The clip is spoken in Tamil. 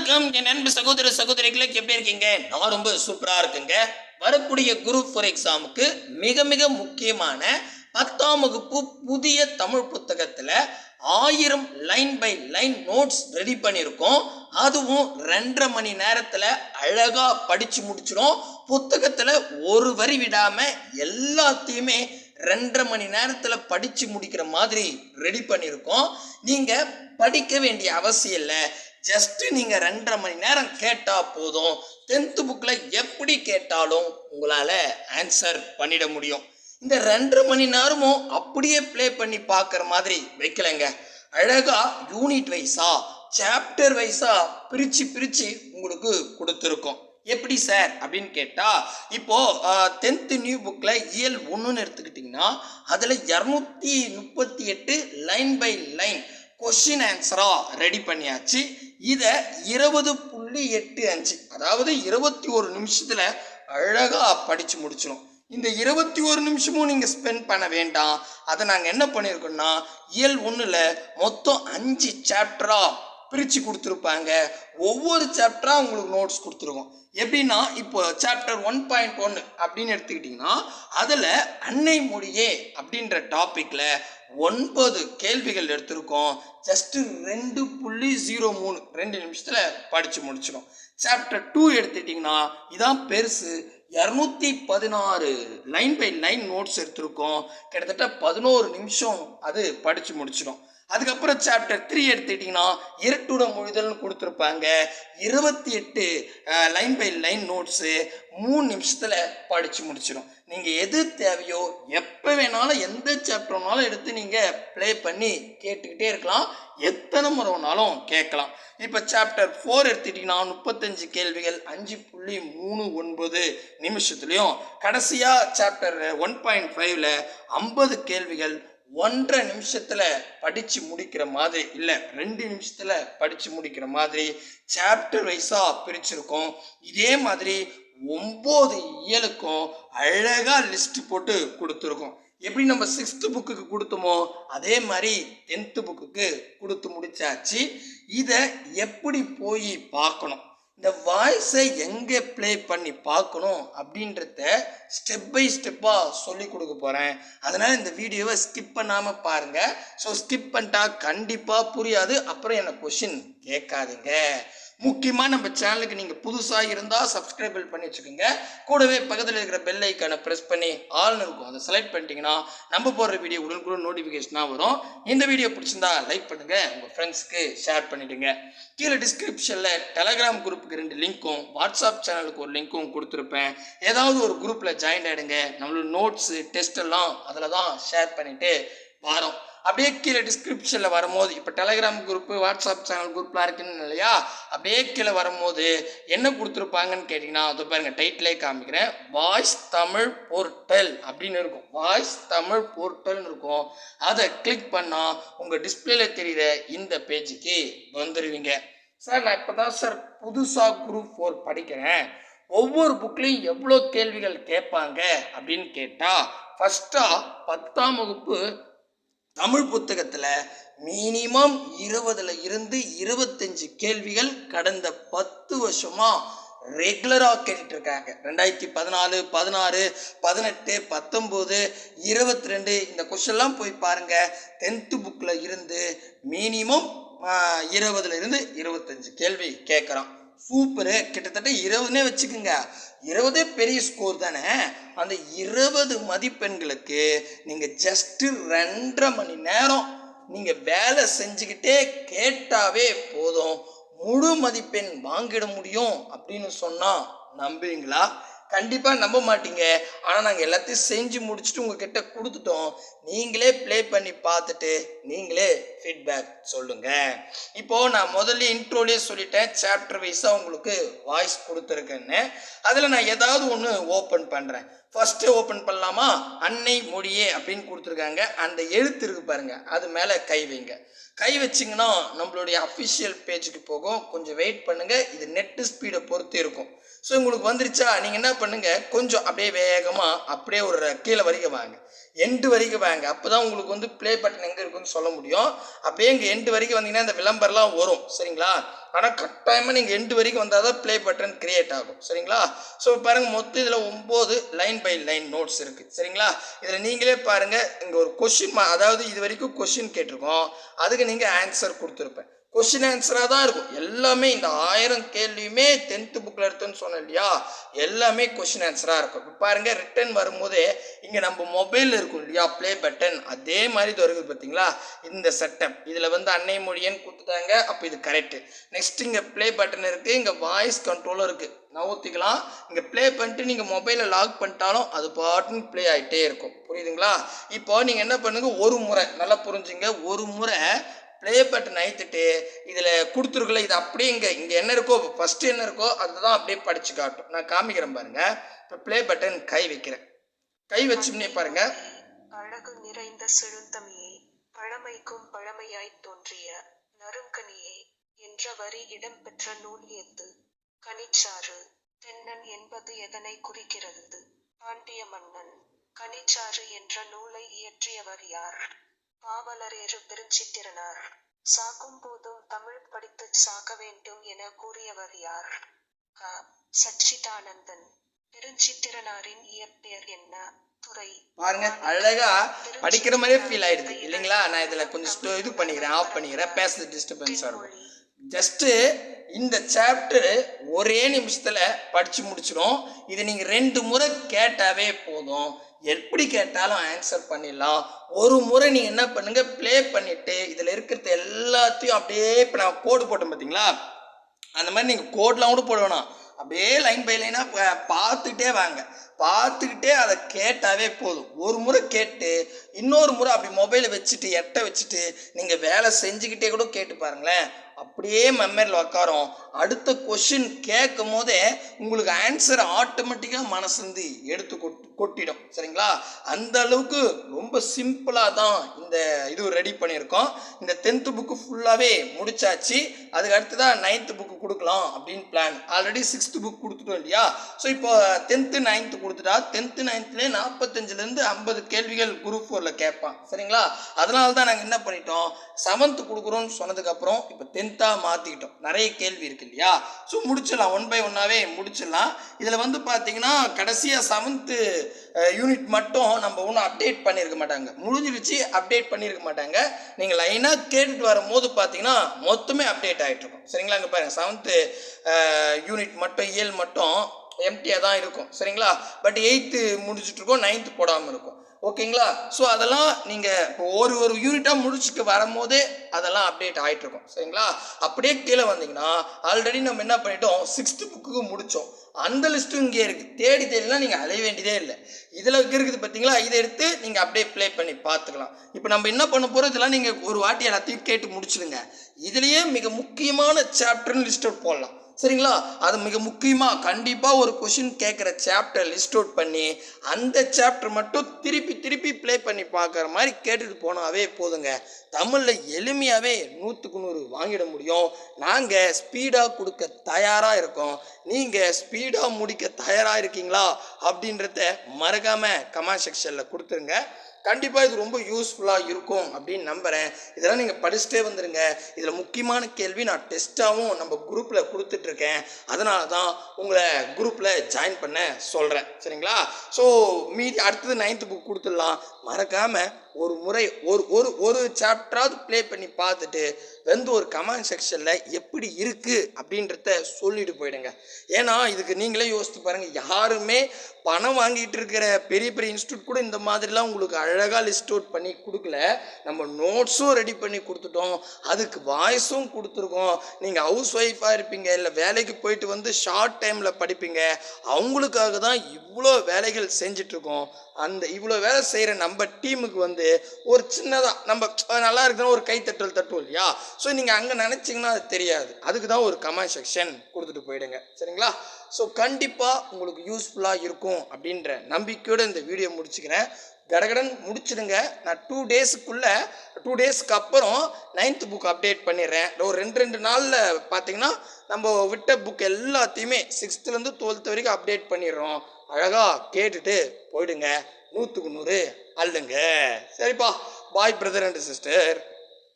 வணக்கம் என் அன்பு சகோதர சகோதரிகளுக்கு எப்படி இருக்கீங்க? நான் ரொம்ப சூப்பரா இருக்குங்க. வரக்கூடிய குரூப் 4 எக்ஸாமுக்கு மிக மிக முக்கியமான 10ஆம் வகுப்பு புதிய தமிழ் புத்தகத்துல 1000 line by line notes ready பண்ணியிருக்கோம். அதுவும் 2.5 மணி நேரத்துல அழகா படிச்சு முடிச்சிடும். புத்தகத்துல ஒரு வரி விடாம எல்லாத்தையுமே 2.5 மணி நேரத்துல படிச்சு முடிக்கிற மாதிரி ரெடி பண்ணியிருக்கோம். நீங்க படிக்க வேண்டிய அவசியம் இல்லை. ஜஸ்ட் நீங்க 2.5 மணி நேரம் கேட்டா போதும். 10th புக்ல எப்படி கேட்டாலும் உங்களால ஆன்சர் பண்ணிட முடியும். இந்த 2.5 மணி நேரமும் அப்படியே ப்ளே பண்ணி பார்க்குற மாதிரி வைக்கலைங்க. அழகா யூனிட் வைஸா சாப்டர் வைஸா பிரிச்சு உங்களுக்கு கொடுத்துருக்கோம். எப்படி சார் அப்படின்னு கேட்டா, இப்போ 10th நியூ புக்ல இயல் 1ன்னு எடுத்துக்கிட்டிங்கன்னா அதுல 238 லைன் பை லைன் கொஸ்டின் ஆன்சரா ரெடி பண்ணியாச்சு. இதை 20.85 அதாவது 21 நிமிஷத்துல அழகா படிச்சு முடிச்சிடும். இந்த 21 நிமிஷமும் நீங்க ஸ்பெண்ட் பண்ண வேண்டாம். அதை நாங்க என்ன பண்ணியிருக்கோம்னா, இயல் 1ல மொத்தம் 5 சாப்டரா பிரிச்சு கொடுத்துருப்பாங்க. ஒவ்வொரு சாப்டரா உங்களுக்கு நோட்ஸ் கொடுத்துருவோம். எப்படின்னா, இப்போ சாப்டர் 1.1 அப்படின்னு எடுத்துக்கிட்டிங்கன்னா அதில் அன்னை மொழியே அப்படின்ற டாப்பிக்கில் 9 கேள்விகள் எடுத்திருக்கோம். ஜஸ்ட்டு 2.03 2 நிமிஷத்தில் படித்து முடிச்சிடும். சாப்டர் 2 எடுத்துக்கிட்டிங்கன்னா இதான் பெருசு. 216 லைன் பை லைன் நோட்ஸ் எடுத்திருக்கோம். கிட்டத்தட்ட 11 நிமிஷம் அது படித்து முடிச்சிடும். அதுக்கப்புறம் சாப்டர் 3 எடுத்துக்கிட்டிங்கன்னா இரட்டுட மொழிதல்னு கொடுத்துருப்பாங்க. 28 லைன் பை லைன் நோட்ஸு 3 நிமிஷத்தில் படித்து முடிச்சிடும். நீங்கள் எது தேவையோ எப்போ வேணாலும் எந்த சாப்டர் வேணாலும் எடுத்து நீங்கள் ப்ளே பண்ணி கேட்டுக்கிட்டே இருக்கலாம். எத்தனை முறை வேணாலும் கேட்கலாம். இப்போ சாப்டர் 4 எடுத்துக்கிட்டிங்கன்னா 35 கேள்விகள் 5.39 நிமிஷத்துலையும், கடைசியாக சாப்டர் 1.5ல 50 கேள்விகள் 1.5 நிமிஷத்தில் படித்து முடிக்கிற மாதிரி, இல்லை 2 நிமிஷத்தில் படித்து முடிக்கிற மாதிரி சாப்டர் வைஸாக பிரிச்சிருக்கோம். இதே மாதிரி 9 இயலுக்கும் அழகாக லிஸ்ட் போட்டு கொடுத்துருக்கோம். எப்படி நம்ம 6th புக்குக்கு கொடுத்தோமோ அதே மாதிரி 10th புக்குக்கு கொடுத்து முடிச்சாச்சு. இதை எப்படி போய் பார்க்கணும், இந்த வாய்ஸை எங்கே ப்ளே பண்ணி பார்க்கணும் அப்படின்றத ஸ்டெப் பை ஸ்டெப்பாக சொல்லி கொடுக்க போகிறேன். அதனால் இந்த வீடியோவை ஸ்கிப் பண்ணாமல் பாருங்கள். ஸோ ஸ்கிப் பண்ணிட்டா கண்டிப்பாக புரியாது. அப்புறம் என்ன கொஷின் கேட்காதீங்க. முக்கியமாக நம்ம சேனலுக்கு நீங்கள் புதுசாக இருந்தால் சப்ஸ்கிரைப் பண்ணி வச்சுக்கோங்க. கூடவே பக்கத்தில் இருக்கிற பெல் ஐக்கானை ப்ரெஸ் பண்ணி ஆல்னு இருக்கும், அதை செலக்ட் பண்ணிட்டீங்கன்னா நம்ம போடுற வீடியோ உடனுக்குடன் நோட்டிஃபிகேஷனாக வரும். இந்த வீடியோ பிடிச்சிருந்தா லைக் பண்ணுங்கள், உங்கள் ஃப்ரெண்ட்ஸுக்கு ஷேர் பண்ணிவிடுங்க. கீழே டிஸ்கிரிப்ஷனில் டெலகிராம் குரூப்புக்கு 2 லிங்க்கும் வாட்ஸ்அப் சேனலுக்கு ஒரு லிங்க்கும் கொடுத்துருப்பேன். ஏதாவது ஒரு குரூப்பில் ஜாயின் ஆகிடுங்க. நம்மளோட நோட்ஸு டெஸ்ட் எல்லாம் அதில் தான் ஷேர் பண்ணிவிட்டு வரோம். அப்படியே கீழே டிஸ்கிரிப்ஷனில் வரும்போது, இப்போ டெலகிராம் குரூப்பு வாட்ஸ்அப் சேனல் குரூப்லாம் இருக்குன்னு இல்லையா, அப்படியே கீழே வரும்போது என்ன கொடுத்துருப்பாங்கன்னு கேட்டிங்கன்னா, அது பாருங்கள், டைட்டிலே காமிக்கிறேன், வாய்ஸ் தமிழ் போர்ட்டல் அப்படின்னு இருக்கும். வாய்ஸ் தமிழ் போர்ட்டல்னு இருக்கும். அதை கிளிக் பண்ணால் உங்கள் டிஸ்பிளேல தெரிகிற இந்த பேஜுக்கு வந்துடுவீங்க. சார், நான் இப்போ தான் சார் புதுசாக குரூப் 4 படிக்கிறேன், ஒவ்வொரு புக்லேயும் எவ்வளோ கேள்விகள் கேட்பாங்க அப்படின்னு கேட்டால், ஃபஸ்ட்டாக 10ஆம் வகுப்பு தமிழ் புத்தகத்தில் மினிமம் 20ல் இருந்து 25 கேள்விகள் கடந்த 10 வருஷமாக ரெகுலராக கேட்டுட்டு இருக்காங்க. 2014, 16, 18, 19, 22 இந்த கொஸ்டின்லாம் போய் பாருங்கள். 10th புக்கில் இருந்து மினிமம் 20ல் இருந்து 25 கேள்வி கேட்குறான். சூப்பரு. கிட்டத்தட்ட 20னே வச்சுக்கோங்க. 20 பெரிய ஸ்கோர் தானே. அந்த 20 மதிப்பெண்களுக்கு நீங்கள் ஜஸ்ட்டு 2.5 மணி நேரம் நீங்கள் வேலை செஞ்சுக்கிட்டே கேட்டாவே போதும், முழு மதிப்பெண் வாங்கிட முடியும் அப்படின்னு சொன்னால் நம்புவீங்களா? கண்டிப்பாக நம்ப மாட்டீங்க. ஆனால் நாங்கள் எல்லாத்தையும் செஞ்சு முடிச்சுட்டு உங்ககிட்ட கொடுத்துட்டோம். நீங்களே ப்ளே பண்ணி பார்த்துட்டு நீங்களே ஃபீட்பேக் சொல்லுங்கள். இப்போது நான் முதல்ல இன்ட்ரோலேயே சொல்லிட்டேன், சாப்டர் வைஸாக உங்களுக்கு வாய்ஸ் கொடுத்துருக்கேன்னு. அதில் நான் ஏதாவது ஒன்று ஓப்பன் பண்ணுறேன். ஃபஸ்ட்டு ஓப்பன் பண்ணலாமா? அன்னை மொழியே அப்படின்னு கொடுத்துருக்காங்க. அந்த எழுத்து இருக்கு பாருங்கள், அது மேலே கை வைங்க. கை வச்சிங்கன்னா நம்மளுடைய அஃபிஷியல் பேஜுக்கு போகும். கொஞ்சம் வெயிட் பண்ணுங்கள், இது நெட்டு ஸ்பீடை பொறுத்து இருக்கும். ஸோ உங்களுக்கு வந்துருச்சா, நீங்கள் என்ன பண்ணுங்கள், கொஞ்சம் அப்படியே வேகமாக அப்படியே ஒரு கீழே வரைக்கும் வாங்க, எண்டு வரைக்கும் வாங்க. அப்போ தான் உங்களுக்கு ப்ளே பட்டன் எங்கே இருக்குன்னு சொல்ல முடியும். அப்படியே இங்கே எண்டு வரைக்கும் வந்தீங்கன்னா இந்த விளம்பரம்லாம் வரும், சரிங்களா? ஆனால் கட்டாயமாக நீங்கள் எண்டு வரைக்கும் வந்தால் தான் ப்ளே பட்டன் கிரியேட் ஆகும். சரிங்களா? ஸோ பாருங்கள், மொத்தம் இதில் 9 லைன் பை லைன் நோட்ஸ் இருக்குது. சரிங்களா? இதில் நீங்களே பாருங்கள், இங்கே ஒரு கொஷின் அதாவது இது வரைக்கும் கொஷின் கேட்டிருக்கோம், அதுக்கு நீங்கள் ஆன்சர் கொடுத்துருப்பேன். கொஸ்டின் ஆன்சராக தான் இருக்கும் எல்லாமே. இந்த 1000 கேள்வியுமே 10th புக்கில் எடுத்துன்னு சொன்னேன் இல்லையா, எல்லாமே கொஸ்டின் ஆன்சராக இருக்கும். இப்போ பாருங்கள், ரிட்டன் வரும்போதே இங்கே நம்ம மொபைல் இருக்கும் இல்லையா ப்ளே பட்டன், அதே மாதிரி இது வருது பார்த்தீங்களா இந்த செட்டப். இதில் வந்து அன்னை மொழியன்னு கொடுத்துட்டாங்க, அப்போ இது கரெக்டு. நெக்ஸ்ட் இங்கே ப்ளே பட்டன் இருக்குது, இங்கே வாய்ஸ் கண்ட்ரோலும் இருக்குது, நவுத்திக்கலாம். இங்கே ப்ளே பண்ணிட்டு நீங்கள் மொபைலை லாக் பண்ணிட்டாலும் அது பாட்டுன்னு ப்ளே ஆகிட்டே இருக்கும். புரியுதுங்களா? இப்போ நீங்கள் என்ன பண்ணுங்க, ஒரு முறை நல்லா புரிஞ்சுங்க, ஒரு முறை ப்ளே பட்டன் அழுத்திட்டு இதில் கொடுத்துருக்கல இது அப்படியே இங்கே என்ன இருக்கோ ஃபஸ்ட்டு என்ன இருக்கோ அதுதான் அப்படியே படித்து காட்டும். நான் காமிக்கிறேன் பாருங்கள். இப்போ ப்ளே பட்டன் கை வைக்கிறேன், கை வச்சுன்னே பாருங்கள். அழகு நிறைந்த செழுந்தமியே, பழமைக்கும் பழமையாய் தோன்றிய நறுங்கனியே என்ற வரி இடம்பெற்ற நூல் எது? கனிச்சாறு. தென்னன் என்பது எதனை குறிக்கிறது? பாண்டிய மன்னன். கனிச்சாறு என்ற நூலை இயற்றியவர் யார்? பாவலரேறு பெருஞ்சித்திரனார். சாகும் போதும் தமிழ் படித்து சாக வேண்டும் என கூறியவர் யார்? க. சச்சிதானந்தன். பெருஞ்சித்திரனாரின் இயற்பெயர் என்ன? துறை. பாருங்க, அழகா படிக்கிற மாதிரியே ஃபீல் ஆயிடுது இல்லைங்களா? நான் இதில் கொஞ்சம் இது பண்ணிக்கிறேன், ஆஃப் பண்ணிக்கிறேன், பேசுறது டிஸ்டர்பன்ஸாக இருக்கும். ஜஸ்ட்டு இந்த சாப்டர் ஒரே நிமிஷத்தில் படித்து முடிச்சிடும். இது நீங்கள் 2 முறை கேட்டாவே போதும், எப்படி கேட்டாலும் ஆன்சர் பண்ணிடலாம். ஒரு முறை நீங்கள் என்ன பண்ணுங்கள், ப்ளே பண்ணிவிட்டு இதில் இருக்கிறது எல்லாத்தையும் அப்படியே, இப்போ நான் கோடு போட்டேன் பார்த்தீங்களா, அந்த மாதிரி நீங்கள் கோட்லாம் கூட போட வேணாம், அப்படியே லைன் பை லைனாக பார்த்துக்கிட்டே வாங்க. பார்த்துக்கிட்டே அதை கேட்டாவே போதும். ஒரு முறை கேட்டு இன்னொரு முறை அப்படி மொபைலை வச்சுட்டு எட்ட வச்சுட்டு நீங்கள் வேலை செஞ்சுக்கிட்டே கூட கேட்டு பாருங்களேன், அப்படியே மெமரியில் உட்காரும். அடுத்த கொஷின் கேட்கும் போதே உங்களுக்கு ஆன்சர் ஆட்டோமேட்டிக்காக மனசுந்து எடுத்து கொட்டிடும். சரிங்களா? அந்த அளவுக்கு ரொம்ப சிம்பிளாக தான் இந்த இது ரெடி பண்ணியிருக்கோம். இந்த 10th புக்கு ஃபுல்லாகவே முடிச்சாச்சு. அதுக்கு அடுத்து தான் 9th புக்கு கொடுக்கலாம் அப்படின்னு பிளான். ஆல்ரெடி 6th புக் கொடுத்துட்டோம் இல்லையா? ஸோ இப்போ 10th 9th கொடுத்துட்டா 10th 9thலே 45லேருந்து 50 கேள்விகள் குரூப் 4ல் கேட்பான். சரிங்களா? அதனால தான் நாங்கள் என்ன பண்ணிட்டோம், 7th கொடுக்குறோன்னு சொன்னதுக்கப்புறம் இப்போ 10th மாற்றிக்கிட்டோம். நிறைய கேள்வி இருக்குது இல்லையா? ஸோ முடிச்சிடலாம், 1 by 1ஆகவே முடிச்சிடலாம். இதில் வந்து பார்த்தீங்கன்னா கடைசியாக 7th யூனிட் மட்டும் நம்ம ஒன்றும் அப்டேட் பண்ணியிருக்க மாட்டாங்க, முடிஞ்சிருச்சு, அப்டேட் பண்ணியிருக்க மாட்டாங்க. நீங்கள் லைனாக கேட்டுட்டு வரும்போது பார்த்தீங்கன்னா மொத்தமே அப்டேட் ஆகிட்டு இருக்கும். சரிங்களா? அங்கே பாருங்கள், 7th யூனிட் மட்டும் இயல் மட்டும் எம்டியாக தான் இருக்கும். சரிங்களா? பட் 8th முடிச்சுட்ருக்கோம், 9th போடாமல் இருக்கும். ஓகேங்களா? ஸோ அதெல்லாம் நீங்கள் இப்போ ஒரு யூனிட்டாக முடிச்சுட்டு வரும்போதே அதெல்லாம் அப்டேட் ஆகிட்டுருக்கும். சரிங்களா? அப்படியே கீழே வந்தீங்கன்னா ஆல்ரெடி நம்ம என்ன பண்ணிட்டோம், 6th புக்கு முடித்தோம், அந்த லிஸ்ட்டும் இங்கே இருக்குது. தேடிலாம் நீங்கள் அலைய வேண்டியதே இல்லை. இதில் இருக்குது பார்த்தீங்களா, இதை எடுத்து நீங்கள் அப்படியே ப்ளே பண்ணி பார்த்துக்கலாம். இப்போ நம்ம என்ன பண்ண போகிறோம், இதெல்லாம் நீங்கள் ஒரு வாட்டி எல்லாத்தையும் கேட்டு முடிச்சிடுங்க. இதுலேயே மிக முக்கியமான சாப்டர்னு லிஸ்ட் அவுட் போடலாம். சரிங்களா? அது மிக முக்கியமாக கண்டிப்பாக ஒரு கொஷின் கேட்குற சாப்டர் லிஸ்ட் அவுட் பண்ணி அந்த சாப்டர் மட்டும் திருப்பி ப்ளே பண்ணி பார்க்குற மாதிரி கேட்டுட்டு போனாவே போதுங்க. தமிழில் எளிமையாகவே 100க்கு 100 வாங்கிட முடியும். நாங்கள் ஸ்பீடாக கொடுக்க தயாராக இருக்கோம். நீங்கள் ஸ்பீடாக முடிக்க தயாராக இருக்கீங்களா அப்படின்றத மறக்காமல் கமெண்ட் செக்ஷனில் கொடுத்துருங்க. கண்டிப்பாக இது ரொம்ப யூஸ்ஃபுல்லாக இருக்கும் அப்படின்னு நம்புகிறேன். இதெல்லாம் நீங்கள் படிச்சுட்டே வந்துடுங்க. இதில் முக்கியமான கேள்வி நான் டெஸ்ட்டாகவும் நம்ம குரூப்பில் கொடுத்துட்ருக்கேன். அதனால தான் உங்களை குரூப்பில் ஜாயின் பண்ண சொல்கிறேன். சரிங்களா? ஸோ மீதி அடுத்தது 9th புக் கொடுத்துடலாம். மறக்காமல் ஒரு முறை ஒரு சாப்டராவது ப்ளே பண்ணி பார்த்துட்டு வந்து ஒரு கமெண்ட் செக்ஷனில் எப்படி இருக்குது அப்படின்றத சொல்லிட்டு போயிடுங்க. ஏன்னா இதுக்கு நீங்களே யோசித்து பாருங்கள், யாருமே பணம் வாங்கிட்டு இருக்கிற பெரிய இன்ஸ்டியூட் கூட இந்த மாதிரிலாம் உங்களுக்கு அழகாக லிஸ்ட் அவுட் பண்ணி கொடுக்கல. நம்ம நோட்ஸும் ரெடி பண்ணி கொடுத்துட்டோம், அதுக்கு வாய்ஸும் கொடுத்துருக்கோம். நீங்கள் ஹவுஸ் ஒய்ஃபாக இருப்பீங்க, இல்லை வேலைக்கு போயிட்டு வந்து ஷார்ட் டைமில் படிப்பீங்க, அவங்களுக்காக தான் இவ்வளோ வேலைகள் செஞ்சிட்ருக்கோம். அந்த இவ்வளோ வேலை செய்கிற நம்ம டீமுக்கு வந்து ஒரு சின்னதாக நம்ம நல்லா இருக்குதுன்னா ஒரு கைத்தட்டல் தட்டுவோம் இல்லையா? ஸோ நீங்கள் அங்கே நினச்சிங்கன்னா அது தெரியாது. அதுக்கு தான் ஒரு கமெண்ட் செக்ஷன் கொடுத்துட்டு போயிடுங்க. சரிங்களா? ஸோ கண்டிப்பாக உங்களுக்கு யூஸ்ஃபுல்லாக இருக்கும் அப்படின்ற நம்பிக்கையோடு இந்த வீடியோ முடிச்சுக்கிறேன். கடகடன் முடிச்சிடுங்க. நான் 2 டேஸ்க்கு அப்புறம் 9th புக் அப்டேட் பண்ணிடுறேன். ஒரு 2 நாளில் பார்த்தீங்கன்னா நம்ம விட்ட புக் எல்லாத்தையுமே 6thலேருந்து 12th வரைக்கும் அப்டேட் பண்ணிடுறோம். அழகாக கேட்டுட்டு போயிடுங்க. 100க்கு 100 அல்லுங்க. சரிப்பா, பாய் பிரதர் அண்ட் சிஸ்டர்.